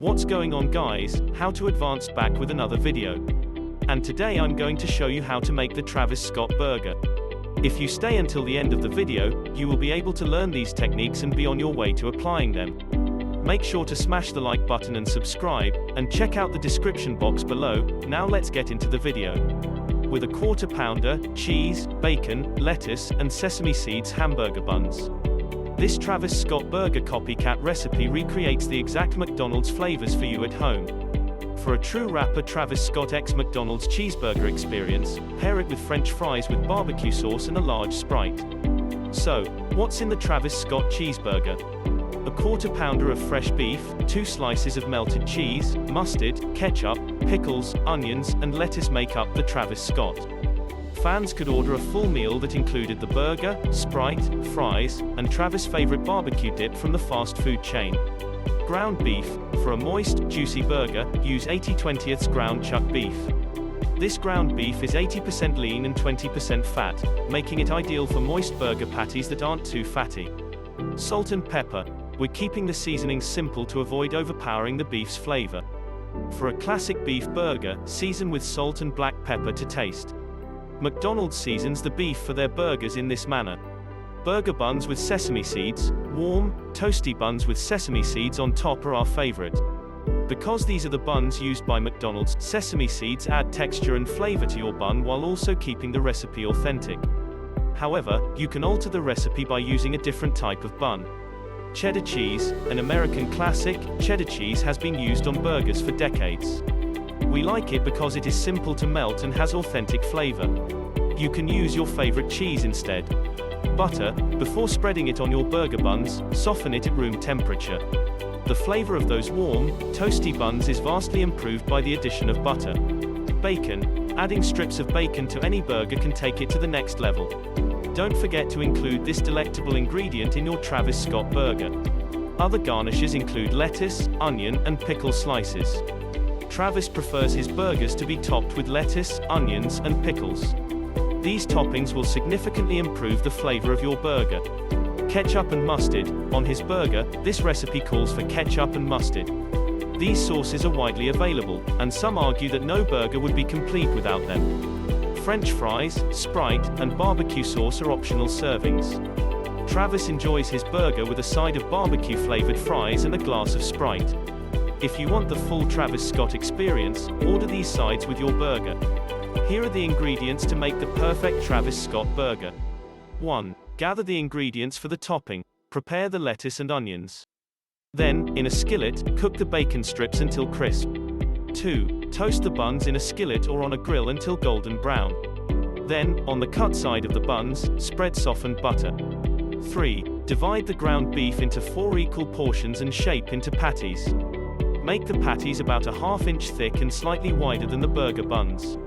What's going on, guys? HowToAdvance back with another video. And today I'm going to show you how to make the Travis Scott burger. If you stay until the end of the video, you will be able to learn these techniques and be on your way to applying them. Make sure to smash the like button and subscribe, and check out the description box below. Now let's get into the video. With a quarter pounder, cheese, bacon, lettuce, and sesame seeds hamburger buns. This Travis Scott burger copycat recipe recreates the exact McDonald's flavors for you at home. For a true rapper Travis Scott x McDonald's cheeseburger experience, pair it with French fries with barbecue sauce and a large Sprite. So, what's in the Travis Scott cheeseburger? A quarter pounder of fresh beef, 2 slices of melted cheese, mustard, ketchup, pickles, onions, and lettuce make up the Travis Scott. Fans could order a full meal that included the burger, Sprite, fries, and Travis' favorite barbecue dip from the fast food chain. Ground beef. For a moist, juicy burger, use 80/20 ground chuck beef. This ground beef is 80% lean and 20% fat, making it ideal for moist burger patties that aren't too fatty. Salt and pepper. We're keeping the seasonings simple to avoid overpowering the beef's flavor. For a classic beef burger, season with salt and black pepper to taste. McDonald's seasons the beef for their burgers in this manner. Burger buns with sesame seeds. Warm, toasty buns with sesame seeds on top are our favorite. Because these are the buns used by McDonald's, sesame seeds add texture and flavor to your bun while also keeping the recipe authentic. However, you can alter the recipe by using a different type of bun. Cheddar cheese, an American classic, cheddar cheese has been used on burgers for decades. We like it because it is simple to melt and has authentic flavor. You can use your favorite cheese instead. Butter. Before spreading it on your burger buns, soften it at room temperature. The flavor of those warm, toasty buns is vastly improved by the addition of butter. Bacon. Adding strips of bacon to any burger can take it to the next level. Don't forget to include this delectable ingredient in your Travis Scott burger. Other garnishes include lettuce, onion, and pickle slices. Travis prefers his burgers to be topped with lettuce, onions, and pickles. These toppings will significantly improve the flavor of your burger. Ketchup and mustard. On his burger, this recipe calls for ketchup and mustard. These sauces are widely available, and some argue that no burger would be complete without them. French fries, Sprite, and barbecue sauce are optional servings. Travis enjoys his burger with a side of barbecue-flavored fries and a glass of Sprite. If you want the full Travis Scott experience, order these sides with your burger. Here are the ingredients to make the perfect Travis Scott burger. 1. Gather the ingredients for the topping. Prepare the lettuce and onions. Then, in a skillet, cook the bacon strips until crisp. 2. Toast the buns in a skillet or on a grill until golden brown. Then, on the cut side of the buns, spread softened butter. 3. Divide the ground beef into 4 equal portions and shape into patties. Make the patties about a ½ inch thick and slightly wider than the burger buns.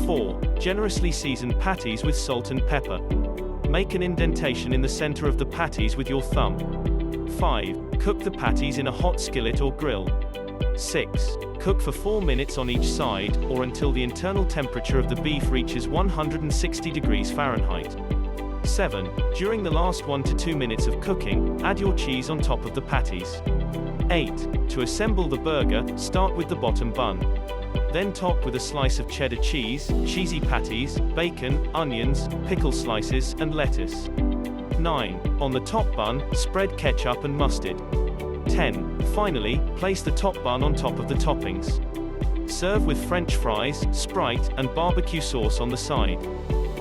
4. Generously season patties with salt and pepper. Make an indentation in the center of the patties with your thumb. 5. Cook the patties in a hot skillet or grill. 6. Cook for 4 minutes on each side, or until the internal temperature of the beef reaches 160 degrees Fahrenheit. 7. During the last 1 to 2 minutes of cooking, add your cheese on top of the patties. 8. To assemble the burger, start with the bottom bun. Then top with a slice of cheddar cheese, cheesy patties, bacon, onions, pickle slices, and lettuce. 9. On the top bun, spread ketchup and mustard. 10. Finally, place the top bun on top of the toppings. Serve with French fries, Sprite, and barbecue sauce on the side.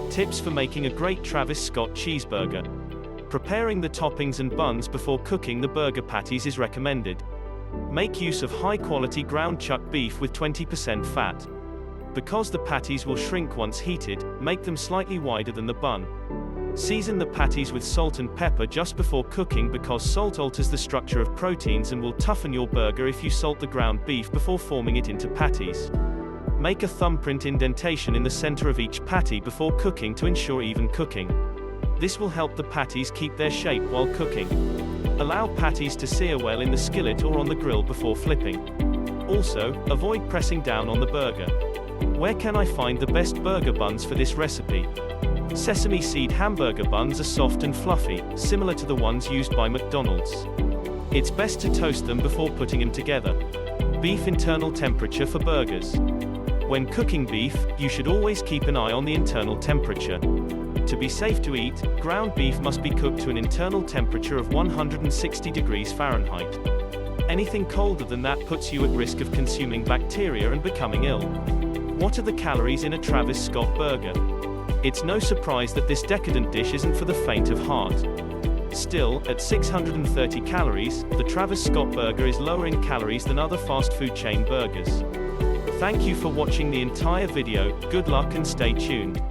Tips for making a great Travis Scott cheeseburger. Preparing the toppings and buns before cooking the burger patties is recommended. Make use of high-quality ground chuck beef with 20% fat. Because the patties will shrink once heated, make them slightly wider than the bun. Season the patties with salt and pepper just before cooking because salt alters the structure of proteins and will toughen your burger if you salt the ground beef before forming it into patties. Make a thumbprint indentation in the center of each patty before cooking to ensure even cooking. This will help the patties keep their shape while cooking. Allow patties to sear well in the skillet or on the grill before flipping. Also, avoid pressing down on the burger. Where can I find the best burger buns for this recipe? Sesame seed hamburger buns are soft and fluffy, similar to the ones used by McDonald's. It's best to toast them before putting them together. Beef internal temperature for burgers. When cooking beef, you should always keep an eye on the internal temperature. To be safe to eat, ground beef must be cooked to an internal temperature of 160 degrees Fahrenheit. Anything colder than that puts you at risk of consuming bacteria and becoming ill. What are the calories in a Travis Scott burger? It's no surprise that this decadent dish isn't for the faint of heart. Still, at 630 calories, the Travis Scott burger is lower in calories than other fast food chain burgers. Thank you for watching the entire video, good luck and stay tuned.